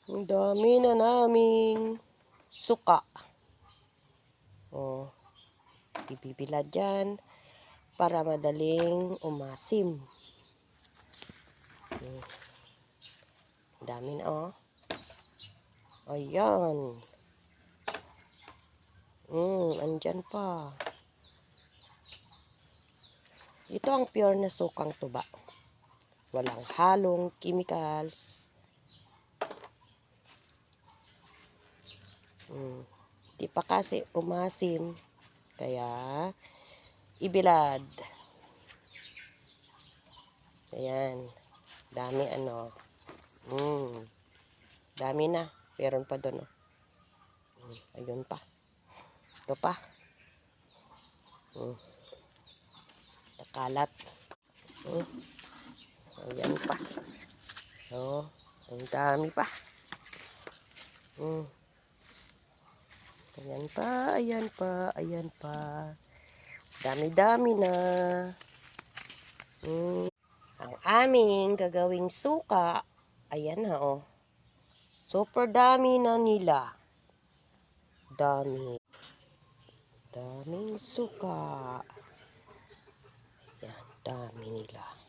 Ang dami na naming suka. Oh, ibibilad yan para madaling umasim. Ang dami na, oh. Ayan. Andyan pa. Ito ang pure na sukang tuba. Walang halong chemicals. Di pa kasi umasim. Kaya, ibilad. Ayan. Dami ano. Dami na. Meron pa doon. Ayun pa. Ito pa. Nakalat. Ayan pa. Oh, ang dami pa. Ayan pa, ayan pa, ayan pa. Dami-dami na. Ang aming gagawing suka, ayan na, oh. Super dami na nila. Dami. Daming suka. Ayan, dami nila.